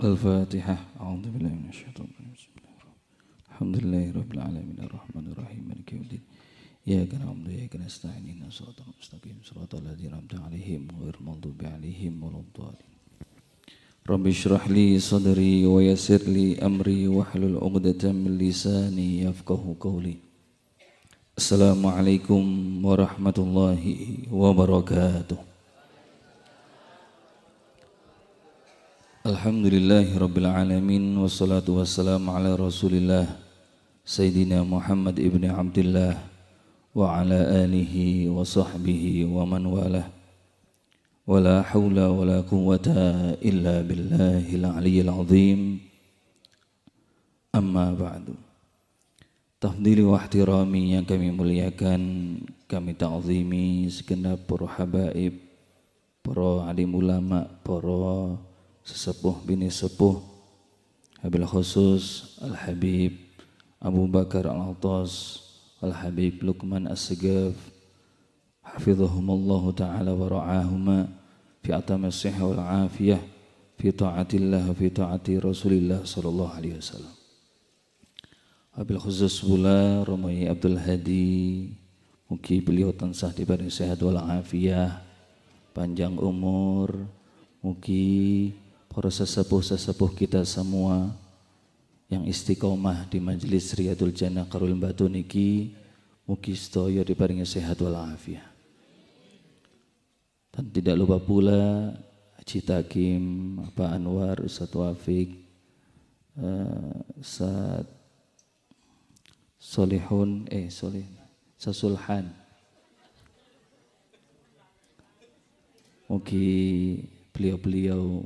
Al-Fatihah. A'udzubillahi minasyaitonir rajim. Alhamdulillahirabbil alamin arrahmanir rahim maliki yaumiddin. Iyyaka na'budu wa iyyaka nasta'in ihdinas siratal mustaqim siratal ladzina an'amta 'alaihim ghairil maghdubi 'alaihim waladdallin. Rabbi shrah li sadri wa yassir li amri wahlul 'uqdatam min lisani yafqahu qawli. Assalamualaikum warahmatullahi wabarakatuh. Alhamdulillahi rabbil alamin wassalatu wassalamu ala rasulillah Sayyidina Muhammad ibn Abdullah wa ala alihi wa sahbihi wa man walah wa la hawla wa la quwwata illa billahil aliyyil azim. Amma ba'du. Tafdili wa ihtirami yang kami muliakan, kami ta'zimi segenap para habaib, para alim ulama, para sesepuh bini sepuh, Habil khusus Al-Habib Abu Bakar Al-Atas, Al-Habib Luqman As-Segaf, hafizahumullahu ta'ala wa ra'ahuma fi atami as-sihah wal afiyah fi ta'atillah fi ta'ati Rasulillah sallallahu alaihi wasallam. Habil khusus pula Romai Abdul Hadi, mugi beliau tansah diberi sehat wal afiyah, panjang umur, mugi para sesepuh-sesepuh kita semua yang istiqomah di majelis Riyadul Jannah Qarul Batu niki mugi sedaya diparingi sehat wal afiat. Dan tidak lupa pula Haji Takim, Pak Anwar, Ustaz Taufik, Ustaz Solihun, Sasulhan. Mugi beliau-beliau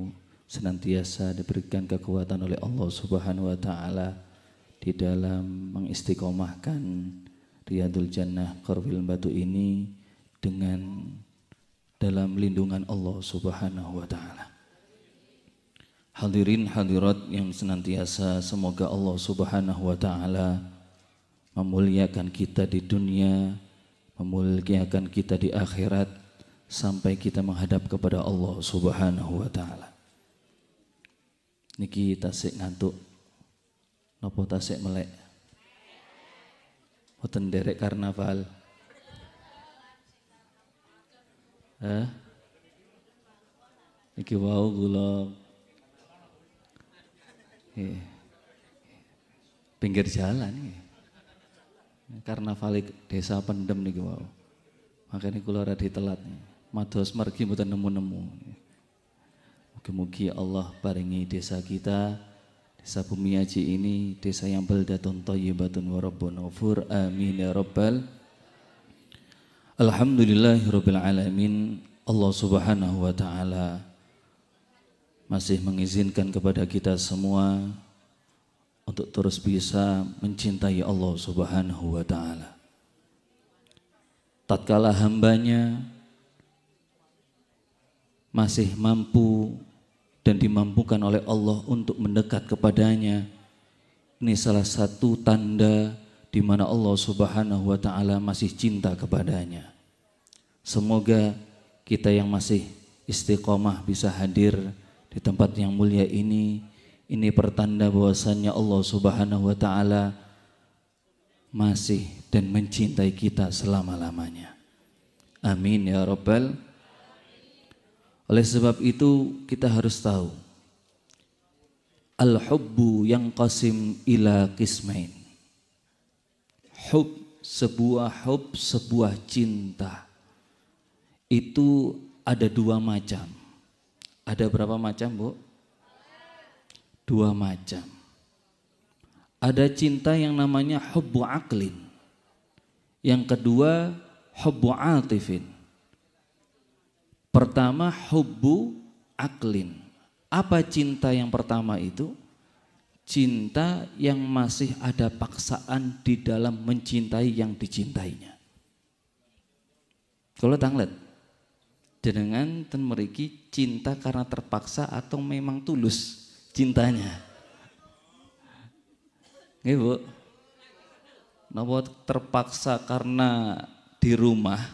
senantiasa diberikan kekuatan oleh Allah Subhanahu wa taala di dalam mengistiqomahkan Riyadul Jannah Qarul Batu ini dengan dalam lindungan Allah Subhanahu wa taala. Hadirin hadirat yang senantiasa semoga Allah Subhanahu wa taala memuliakan kita di dunia, memuliakan kita di akhirat sampai kita menghadap kepada Allah Subhanahu wa taala. Niki tasik ngantuk, nopo tasik melek, boten derek karnaval, niki wau kula pinggir jalan, karnaval desa Pendem niki wau, makanya kula rada telat, mados mergi boten nemu-nemu. Mugi-mugi Allah paringi desa kita, desa Bumi Aji ini, desa yang baldatun thayyibatun wa rabbun ghafur. Amin ya rabbal. Alhamdulillahirabbil alamin. Allah Subhanahu wa taala masih mengizinkan kepada kita semua untuk terus bisa mencintai Allah Subhanahu wa taala. Tatkala hambanya masih mampu dan dimampukan oleh Allah untuk mendekat kepadanya, ini salah satu tanda di mana Allah Subhanahu wa taala masih cinta kepadanya. Semoga kita yang masih istiqomah bisa hadir di tempat yang mulia ini pertanda bahwasannya Allah Subhanahu wa taala masih dan mencintai kita selama-lamanya. Amin ya rabbal. Oleh sebab itu kita harus tahu al-hubbu yang qasim ila qismain. Sebuah cinta itu ada dua macam. Ada berapa macam, Bu? Dua macam. Ada cinta yang namanya hubbu aqlin. Yang kedua hubbu atifin. Pertama hubbu aklin. Apa cinta yang pertama itu? Cinta yang masih ada paksaan di dalam mencintai yang dicintainya. Kalau tanglet, jenengan ten meriki cinta karena terpaksa atau memang tulus cintanya? Nggih, Bu. Napa terpaksa karena di rumah?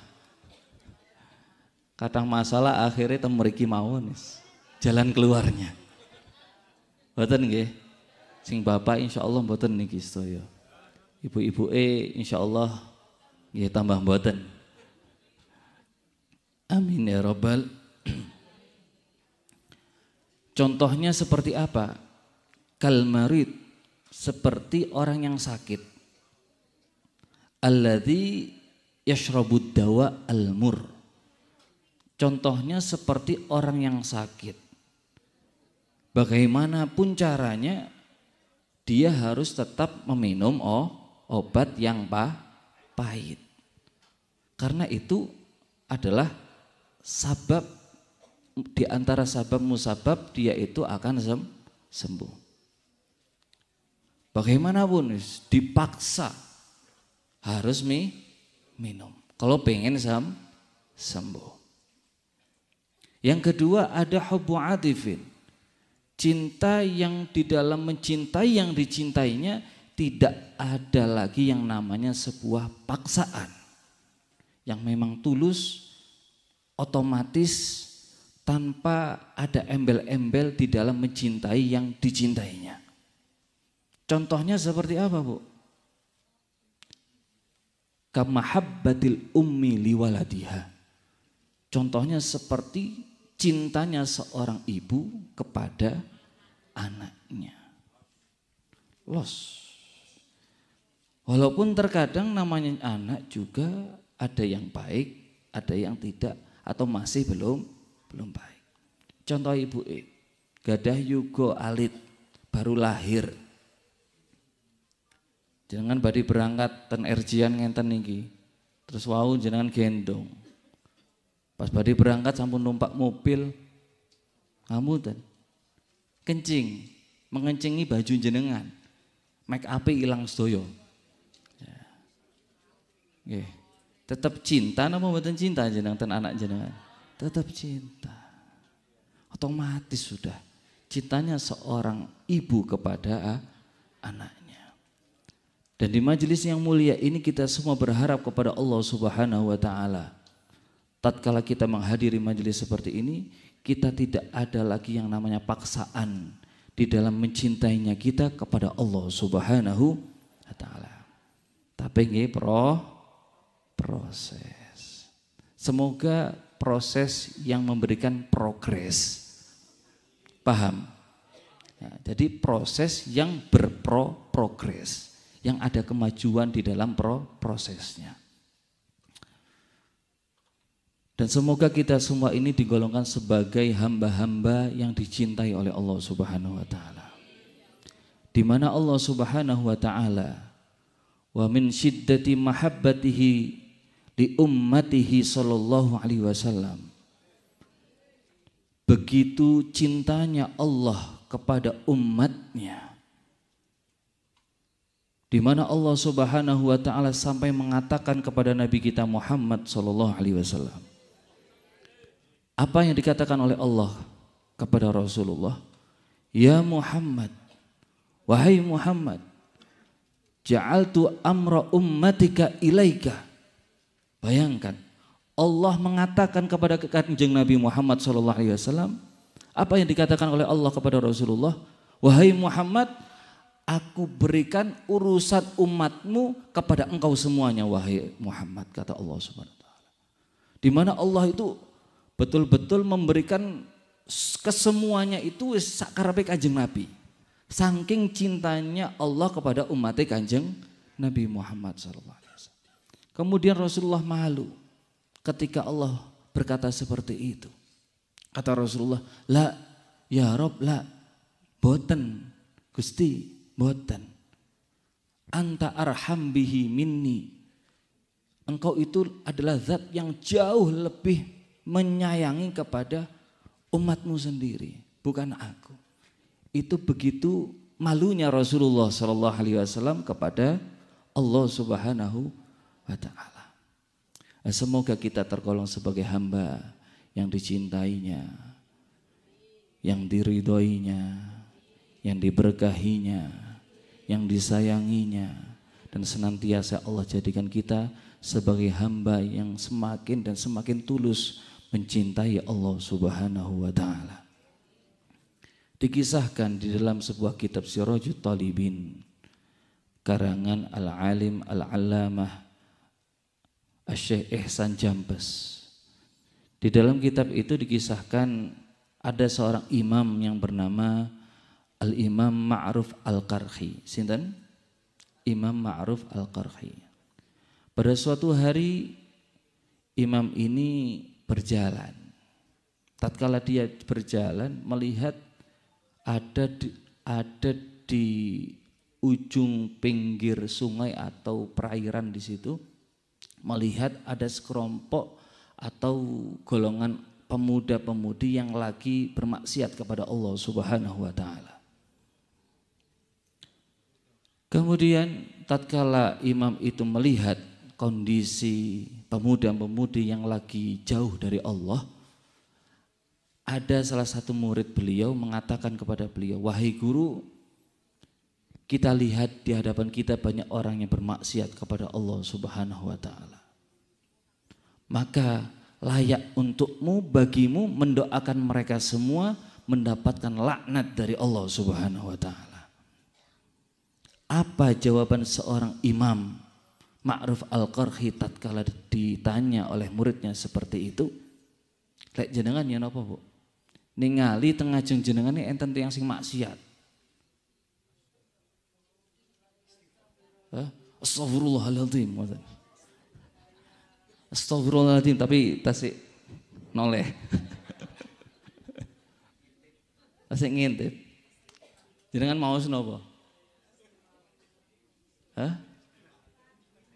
Kadang masalah akhirnya temeriki mawon jalan keluarnya. Mboten nggih. Sing bapak insyaallah mboten niki sedaya. Ibu-ibu insyaallah nggih tambah mboten. Amin ya rabbal. Contohnya seperti apa? Kalmarid, seperti orang yang sakit. Alladzi yashrabud dawa al-mur. Contohnya seperti orang yang sakit. Bagaimanapun caranya, dia harus tetap meminum obat yang pahit. Karena itu adalah sabab, di antara sabab musabab dia itu akan sembuh. Bagaimanapun dipaksa harus minum kalau pengen sembuh. Yang kedua ada hubbu atifin, cinta yang di dalam mencintai yang dicintainya tidak ada lagi yang namanya sebuah paksaan, yang memang tulus, otomatis, tanpa ada embel-embel di dalam mencintai yang dicintainya. Contohnya seperti apa, Bu? Kamahabbatil ummi liwaladiha. Contohnya seperti cintanya seorang ibu kepada anaknya. Walaupun terkadang namanya anak juga ada yang baik, ada yang tidak, atau masih belum baik. Contoh ibu gadah yugo alit baru lahir. Jenengan badi berangkat ten erjian ngenten niki. Terus wau jenengan gendong. Pas badi berangkat sampun numpak mobil. Ngapunten. Kencing, mengencingi baju jenengan. Make up ilang sedaya. Ya. Nggih. Tetap cinta napa mboten cinta jenengan ten anak jenengan? Tetap cinta. Otomatis sudah cintanya seorang ibu kepada anaknya. Dan di majelis yang mulia ini kita semua berharap kepada Allah Subhanahu wa taala. Tatkala kita menghadiri majelis seperti ini, kita tidak ada lagi yang namanya paksaan di dalam mencintainya kita kepada Allah Subhanahu wa taala. Tapi nggih proses. Semoga proses yang memberikan progres. Paham? Ya, jadi proses yang berprogres, yang ada kemajuan di dalam prosesnya. Dan semoga kita semua ini digolongkan sebagai hamba-hamba yang dicintai oleh Allah Subhanahu wa taala. Di mana Allah Subhanahu wa taala wa min syiddati mahabbatihi li ummatihi sallallahu alaihi wasallam. Begitu cintanya Allah kepada umatnya, di mana Allah Subhanahu wa taala sampai mengatakan kepada Nabi kita Muhammad sallallahu alaihi wasallam. Apa yang dikatakan oleh Allah kepada Rasulullah? Ya Muhammad, wahai Muhammad, ja'altu amra ummatika ilaika. Bayangkan, Allah mengatakan kepada Kanjeng Nabi Muhammad SAW, apa yang dikatakan oleh Allah kepada Rasulullah? Wahai Muhammad, aku berikan urusan umatmu kepada engkau semuanya, wahai Muhammad, kata Allah Subhanahu wa taala. Di mana Allah itu betul-betul memberikan kesemuanya itu sakarepe Kanjeng Nabi. Saking cintanya Allah kepada umatnya Kanjeng Nabi Muhammad SAW. Kemudian Rasulullah malu ketika Allah berkata seperti itu. Kata Rasulullah, la ya Rob, la boten Gusti, boten. Anta arham bihi minni. Engkau itu adalah zat yang jauh lebih menyayangi kepada umatmu sendiri, bukan aku. Itu begitu malunya Rasulullah SAW kepada Allah Subhanahu wa taala. Semoga kita tergolong sebagai hamba yang dicintainya, yang diridhoinya, yang diberkahinya, yang disayanginya, dan senantiasa Allah jadikan kita sebagai hamba yang semakin dan semakin tulus mencintai Allah Subhanahu wa taala. Dikisahkan di dalam sebuah kitab Sirajut Talibin karangan Al-Alim Al-Allamah Asy-Syaikh Ihsan Jambes. Di dalam kitab itu dikisahkan ada seorang imam yang bernama Al-Imam Ma'ruf Al-Qarhi. Sinten? Imam Ma'ruf Al-Qarhi. Pada suatu hari imam ini berjalan. Tatkala dia berjalan melihat ada di ujung pinggir sungai atau perairan di situ, melihat ada sekelompok atau golongan pemuda-pemudi yang lagi bermaksiat kepada Allah Subhanahu wa taala. Kemudian tatkala imam itu melihat kondisi pemuda-pemudi yang lagi jauh dari Allah, ada salah satu murid beliau mengatakan kepada beliau, "Wahai guru, kita lihat di hadapan kita banyak orang yang bermaksiat kepada Allah Subhanahu wa taala. Maka layak untukmu, bagimu mendoakan mereka semua mendapatkan laknat dari Allah Subhanahu wa taala." Apa jawaban seorang imam Ma'ruf Al-Qarhi tatkala ditanya oleh muridnya seperti itu? Lek jenengan ya napa, Bu? Ningali tengah jenengan ini enten tiyang sing maksiat. Astagfirullahaladzim. Astagfirullahaladzim, tapi tasik noleh. Tasik ngintip. Jenengan mau napa? Hah?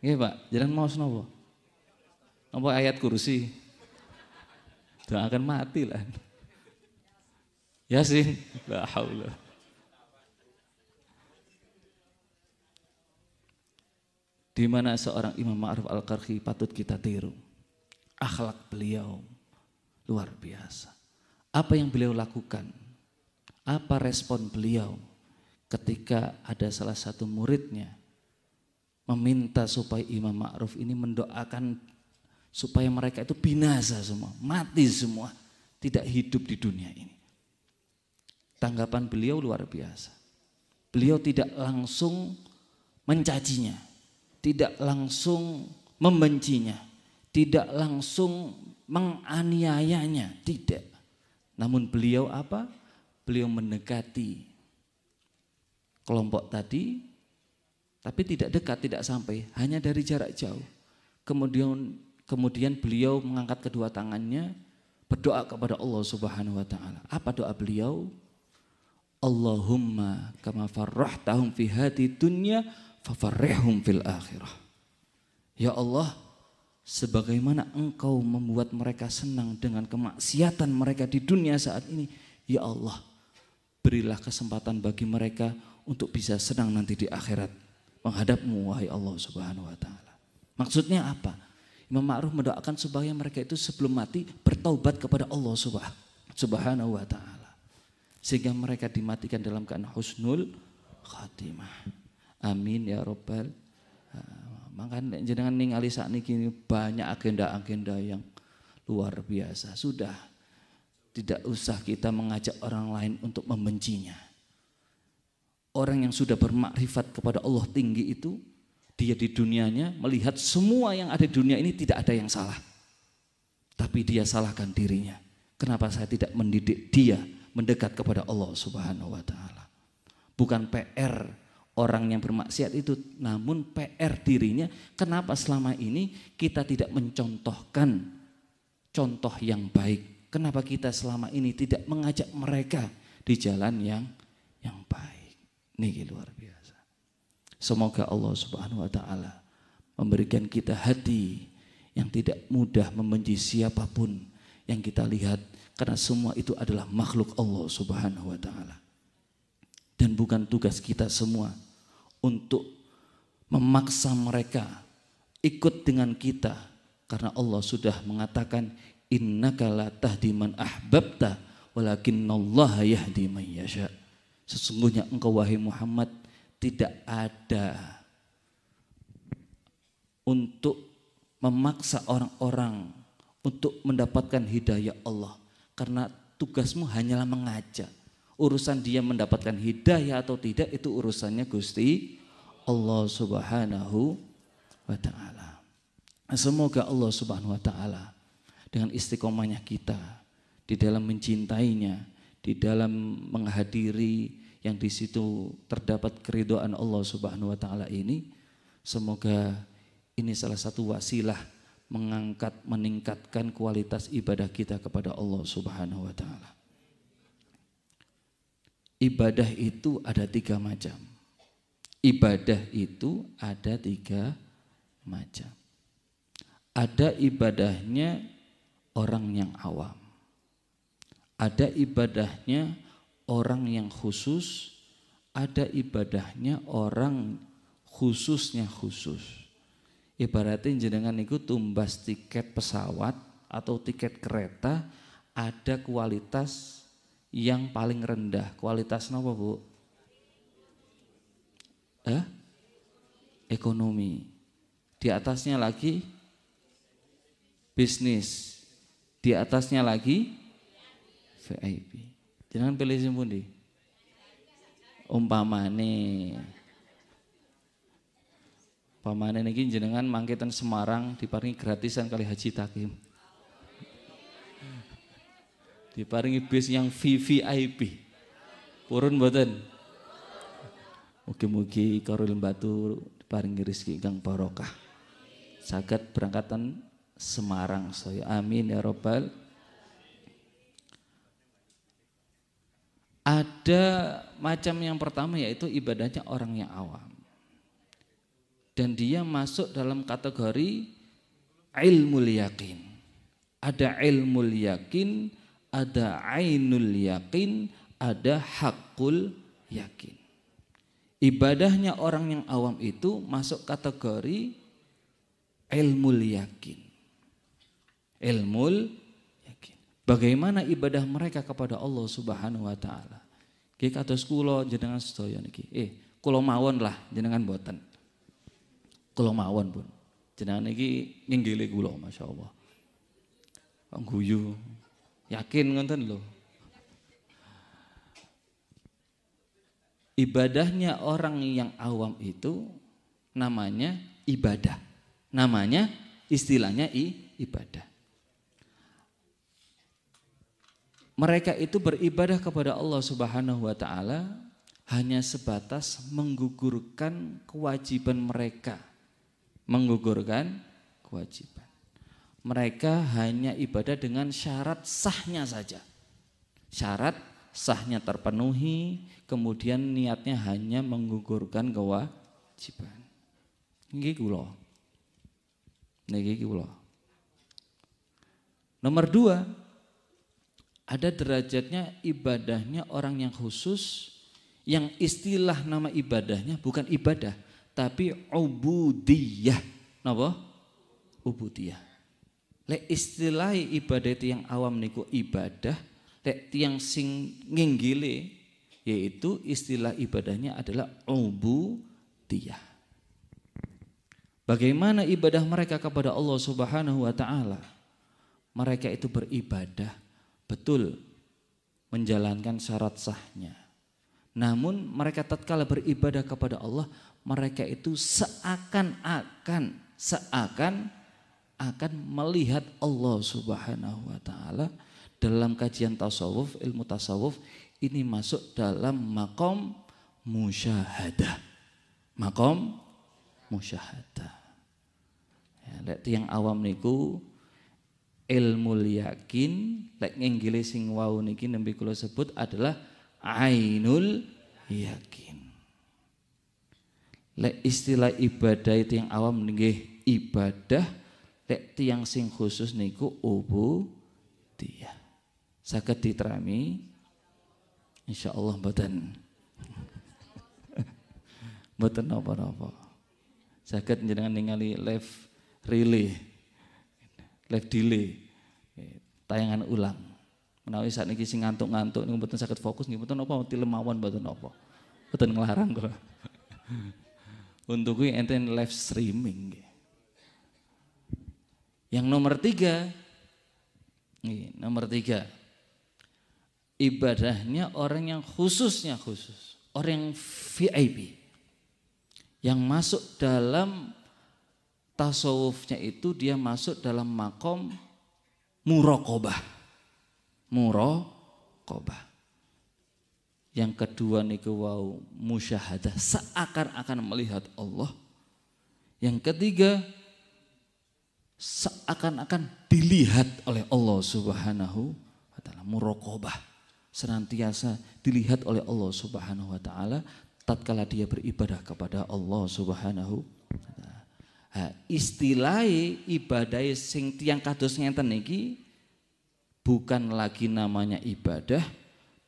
Nggih, Pak, jenengan mau napa? Napa ayat kursi? Doakan mati lah. Yasin, la haula. Di mana seorang Imam Ma'ruf Al-Qarhi patut kita tiru. Akhlak beliau luar biasa. Apa yang beliau lakukan? Apa respon beliau ketika ada salah satu muridnya meminta supaya Imam Ma'ruf ini mendoakan supaya mereka itu binasa semua, mati semua, tidak hidup di dunia ini. Tanggapan beliau luar biasa. Beliau tidak langsung mencacinya, tidak langsung membencinya, tidak langsung menganiayanya, tidak. Namun beliau apa? Beliau mendekati kelompok tadi, tapi tidak dekat, tidak sampai, hanya dari jarak jauh. Kemudian beliau mengangkat kedua tangannya, berdoa kepada Allah Subhanahu wa taala. Apa doa beliau? Allahumma kama farrahtahum fi hati dunya fafarrihhum fil akhirah. Ya Allah, sebagaimana Engkau membuat mereka senang dengan kemaksiatan mereka di dunia saat ini, ya Allah, berilah kesempatan bagi mereka untuk bisa senang nanti di akhirat menghadapmu, wahai Allah Subhanahu wa taala. Maksudnya apa? Imam Ma'ruf mendoakan supaya mereka itu sebelum mati bertaubat kepada Allah Subhanahu wa taala, sehingga mereka dimatikan dalam keadaan husnul khatimah. Amin ya rabbal. Makanya jenengan ningali sakniki banyak agenda-agenda yang luar biasa. Sudah tidak usah kita mengajak orang lain untuk membencinya. Orang yang sudah bermakrifat kepada Allah tinggi itu, dia di dunianya melihat semua yang ada di dunia ini tidak ada yang salah. Tapi dia salahkan dirinya. Kenapa saya tidak mendidik dia mendekat kepada Allah Subhanahu wa taala? Bukan PR orang yang bermaksiat itu, namun PR dirinya. Kenapa selama ini kita tidak mencontohkan contoh yang baik? Kenapa kita selama ini tidak mengajak mereka di jalan yang baik? Ini luar biasa. Semoga Allah Subhanahu wa taala memberikan kita hati yang tidak mudah membenci siapapun yang kita lihat, karena semua itu adalah makhluk Allah Subhanahu wa taala. Dan bukan tugas kita semua untuk memaksa mereka ikut dengan kita, karena Allah sudah mengatakan innaka la tahdi man ahbabta walakinnallaha yahdi man yasha. Sesungguhnya engkau wahai Muhammad tidak ada untuk memaksa orang-orang untuk mendapatkan hidayah Allah, karena tugasmu hanyalah mengajak. Urusan dia mendapatkan hidayah atau tidak itu urusannya Gusti Allah Subhanahu wa taala. Semoga Allah Subhanahu wa taala dengan istiqomahnya kita di dalam mencintainya, di dalam menghadiri yang di situ terdapat keridhaan Allah Subhanahu wa taala ini, semoga ini salah satu wasilah meningkatkan kualitas ibadah kita kepada Allah Subhanahu wa taala. Ibadah itu ada 3 macam. Ibadah itu ada 3 macam. Ada ibadahnya orang yang awam. Ada ibadahnya orang yang khusus, ada ibadahnya orang khususnya khusus. Ibaratnya jenengan niku tumbas tiket pesawat atau tiket kereta, ada kualitas yang paling rendah. Kualitas apa, Bu? Ekonomi. Di atasnya lagi bisnis. Di atasnya lagi VIP. Jenengan pilih sing pundi? Umpamane niki jenengan mangkitan Semarang diparingi gratisan kali Haji Takim. Diparingi bis yang VVIP. Purun mboten? Mugi-mugi Korul Batu diparingi rezeki ingkang barokah. Saged berangkatan Semarang saya. Amin ya robbal. Ada macam yang pertama yaitu ibadahnya orang yang awam. Dan dia masuk dalam kategori ilmul yakin. Ada ilmul yakin, ada ainul yakin, ada hakul yakin. Ibadahnya orang yang awam itu masuk kategori ilmul yakin. Ilmul yakin. Bagaimana ibadah mereka kepada Allah Subhanahu wa taala? Nggih kados kula jenengan sedaya niki. Kula mawon lah jenengan mboten. Kula mawon pun. Jenengan iki nginggili kula masyaallah. Kok guyu. Yakin ngoten lho. Ibadahnya orang yang awam itu namanya ibadah. Namanya istilahnya ibadah. Mereka itu beribadah kepada Allah Subhanahu wa taala hanya sebatas menggugurkan kewajiban mereka. Menggugurkan kewajiban. Mereka hanya ibadah dengan syarat sahnya saja. Syarat sahnya terpenuhi, kemudian niatnya hanya menggugurkan kewajiban. Nggih kula. Niki kula. Nomor 2, ada derajatnya ibadahnya orang yang khusus, yang istilah nama ibadahnya bukan ibadah, tapi ubudiyah. Napa? Ubudiyah. Lek istilah ibadah itu yang awam niku ibadah, lek yang sing nginggile yaitu istilah ibadahnya adalah ubudiyah. Bagaimana ibadah mereka kepada Allah Subhanahu wa taala? Mereka itu beribadah betul menjalankan syarat sahnya. Namun mereka tatkala beribadah kepada Allah, mereka itu seakan-akan melihat Allah Subhanahu wa taala. Dalam kajian tasawuf, ilmu tasawuf ini masuk dalam maqam musyahadah. Maqam musyahadah. Ya, lek tiyang awam niku ilmu yakin, lek nginggile sing wau niki nembe kula sebut adalah ainul yakin. Lek istilah ibadah itu yang awam nggih ibadah, lek tiyang sing khusus niku ubudiyah. Saged diterami insyaallah mboten. Mboten napa-napa. Saged njenengan ningali live relay, live delay, tayangan ulang. Menawi sakniki sing ngantuk-ngantuk niku mboten saged fokus nggih mboten napa tilem mawon mboten napa. Mboten nglarang kula. Untuk kuwi enten live streaming nggih. Yang nomor 3, nomor 3, ibadahnya orang yang khususnya khusus, orang yang VIP, yang masuk dalam tasawufnya itu dia masuk dalam makom muraqabah. Muraqabah. Yang kedua niku wau musyahadah, seakan-akan melihat Allah. Yang ketiga seakan-akan dilihat oleh Allah Subhanahu wa taala, muraqabah. Senantiasa dilihat oleh Allah Subhanahu wa taala tatkala dia beribadah kepada Allah Subhanahu wa taala. Istilah ibadah sing tiyang kados ngenten niki bukan lagi namanya ibadah,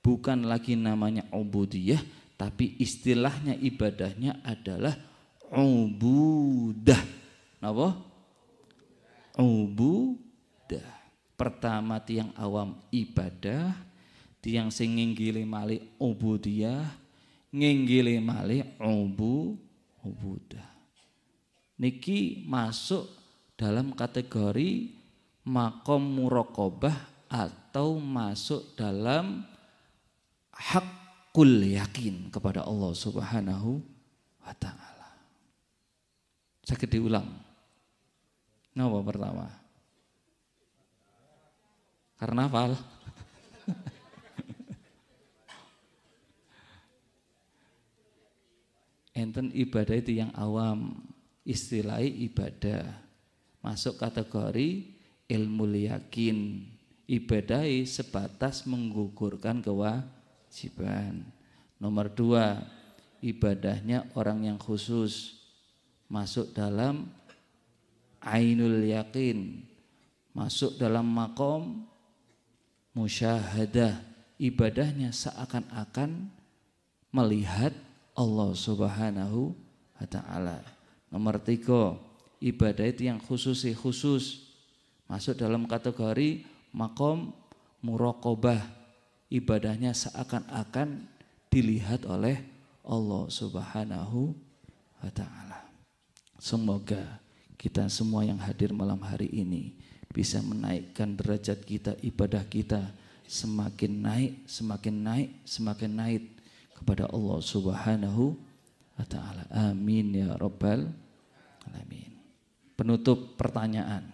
bukan lagi namanya ubudiyah, tapi istilahnya ibadahnya adalah ubudah. Napa? Ubudah. Pertama tiang awam ibadah, tiang sing nginggili malih ubudiyah, nginggili malih ubudah. Niki masuk dalam kategori makom muraqabah atau masuk dalam hakul yakin kepada Allah Subhanahu wa taala. Sakit diulang. Napa pertama? Karnaval. Enten ibadah itu yang awam, istilah ibadah. Masuk kategori ilmu yakin. Ibadah sebatas menggugurkan kewajiban. Nomor 2, ibadahnya orang yang khusus. Masuk dalam ainul yakin, masuk dalam makom musyahadah, ibadahnya seakan-akan melihat Allah Subhanahu wa taala. Nomor 3, ibadah itu yang khusus, masuk dalam kategori makom muraqabah, ibadahnya seakan-akan dilihat oleh Allah Subhanahu wa taala. Semoga kita semua yang hadir malam hari ini bisa menaikkan derajat kita, ibadah kita semakin naik kepada Allah Subhanahu wa taala. Amin ya rabbal alamin. Penutup pertanyaan.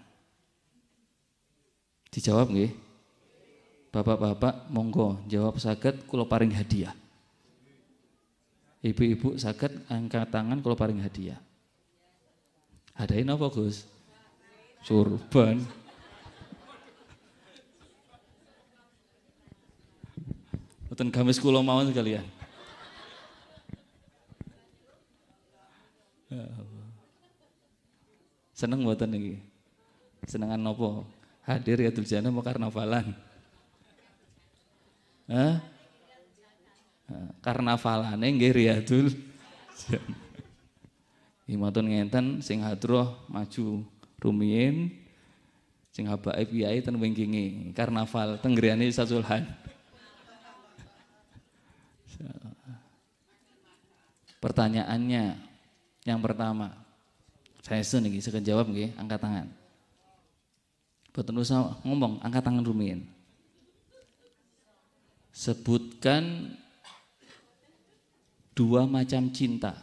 Dijawab nggih? Bapak-bapak monggo jawab saged kula paring hadiah. Ibu-ibu saged angkat tangan kula paring hadiah. Adain apa Gus? Surban. Mboten gamis kula mawon sekalian. Seneng mboten niki? Senengan napa? Hadir ya tujuannya mau karnavalan. Karnavalane nggih Riyadul. Imatun ngenten sing hadroh maju rumiyin, sing habaib yai ten wingkingi karnaval teng griyane Sasulhan. Pertanyaannya yang pertama, saya niki saya jawab nggih, angkat tangan. Boten usah ngomong, angkat tangan rumiyin. Sebutkan 2 macam cinta.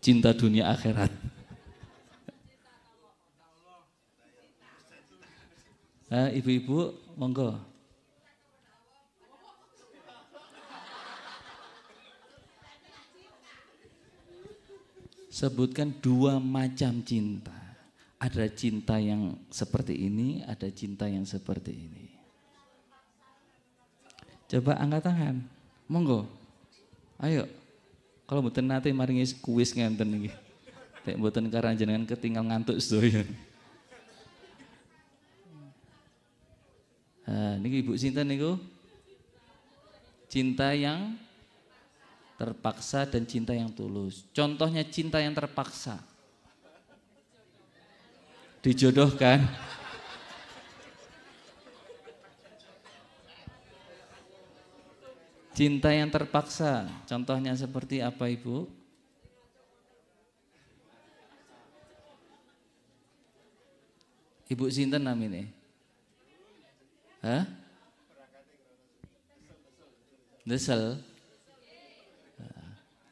Cinta dunia akhirat. Ibu-ibu monggo. Sebutkan 2 macam cinta. Ada cinta yang seperti ini, ada cinta yang seperti ini. Coba angkat tangan. Monggo. Ayo. Kalau mboten nate maringi kuis ngenten niki. Nek mboten karang jenengan ketinggal ngantuk sedaya. Niki Ibu sinten niku? Cinta yang terpaksa dan cinta yang tulus. Contohnya cinta yang terpaksa. Dijodohkan. Cinta yang terpaksa, contohnya seperti apa Ibu? Ibu sinten namine? Hah? Desel.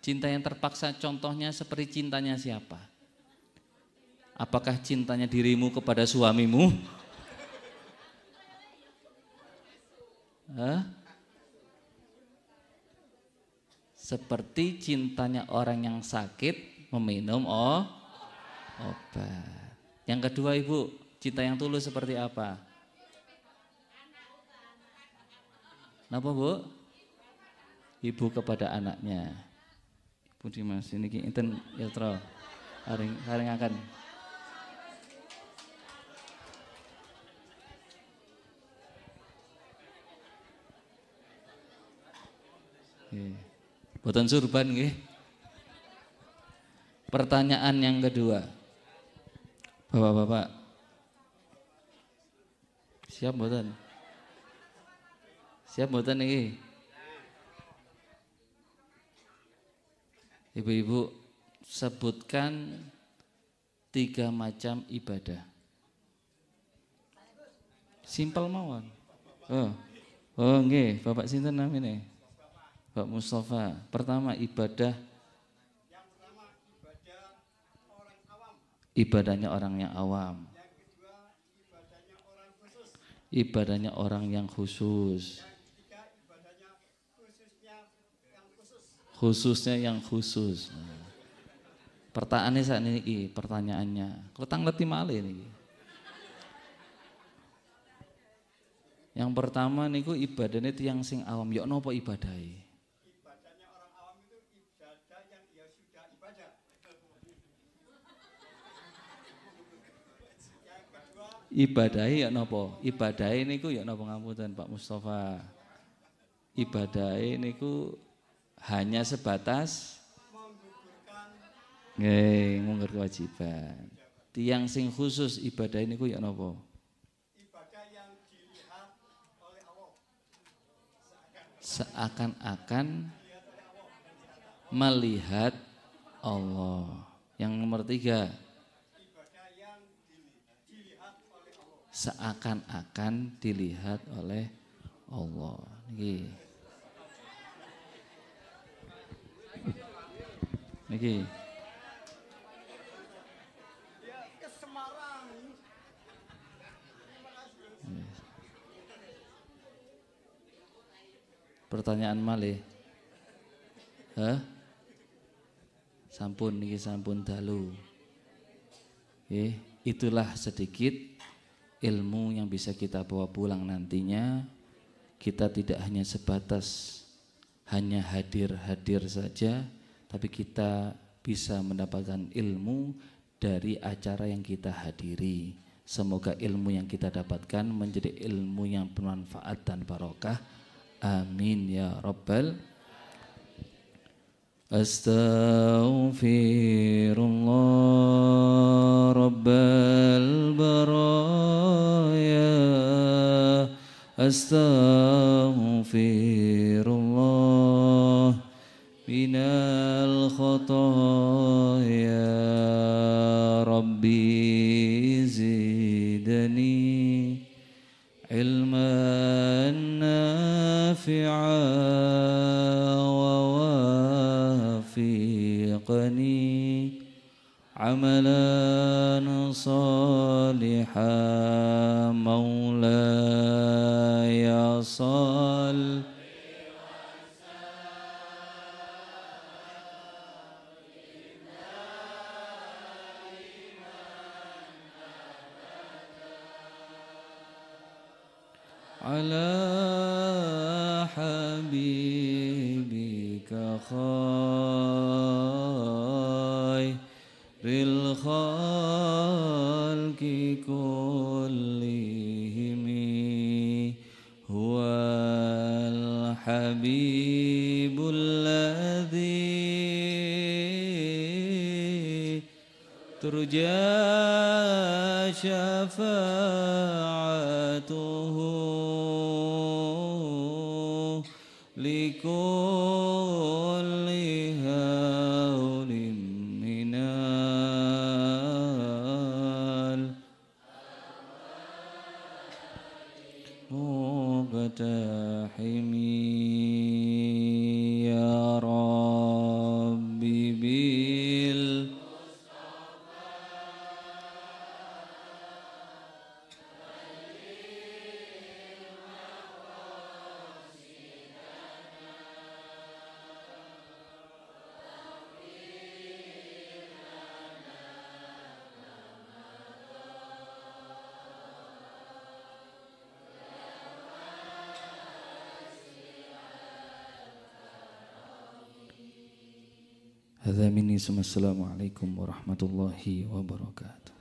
Cinta yang terpaksa contohnya seperti cintanya siapa? Apakah cintanya dirimu kepada suamimu? Hah? Seperti cintanya orang yang sakit meminum obat. Yang kedua Ibu, cinta yang tulus seperti apa? Kenapa Bu? Ibu kepada anaknya. Budi Mas ini enten iltro. Haring akan. Boten surban nggih. Pertanyaan yang kedua. Bapak-bapak. Siap boten? Siap boten niki? Ibu-ibu, sebutkan 3 macam ibadah. Simpel mawon. Oh nggih, Bapak sinten namanya? Pak Mustafa. Pertama ibadah. Yang pertama ibadah orang awam. Ibadahnya orang yang awam. Yang kedua ibadahnya orang khusus. Ibadahnya orang yang khusus. Yang ketiga ibadahnya khususnya yang khusus. Khususnya yang khusus. Pertanyaannya saat ini, pertanyaannya. Ketang leti malih niki. Yang pertama niku ibadahnya tiyang sing awam. Ya napa ibadahe? Ibadahnya orang awam itu ibadah yang ya sudah ibadah. Yang kedua ibadahe ya napa? Ibadahe niku ya napa ngapunten Pak Mustafa? Ibadahe niku hanya sebatas ngunggur kewajiban. Tiang sing khusus ibadah ini ku ya napa? Ibadah yang dilihat oleh Allah. Seakan-akan melihat Allah. Yang nomor 3. Ibadah yang dilihat oleh Allah. Seakan-akan dilihat oleh Allah. Niki. Pertanyaan malih. Sampun niki sampun dalu. Itulah sedikit ilmu yang bisa kita bawa pulang nantinya. Kita tidak hanya sebatas hanya hadir-hadir saja, tapi kita bisa mendapatkan ilmu dari acara yang kita hadiri. Semoga ilmu yang kita dapatkan menjadi ilmu yang bermanfaat dan barokah. Amin ya rabbal. Astaghfirullah rabbal baraya. Astaghfirullah minal khataya. Rabbi zidni ilman nafi'a wa wafiqni amalan salihan maulaya sal. Ala habibika khairil khalqi kullihim huwal habibul ladzi turja syafa'atuhu likulli haulim minal Hadza minni, assalamualaikum warahmatullahi wabarakatuh.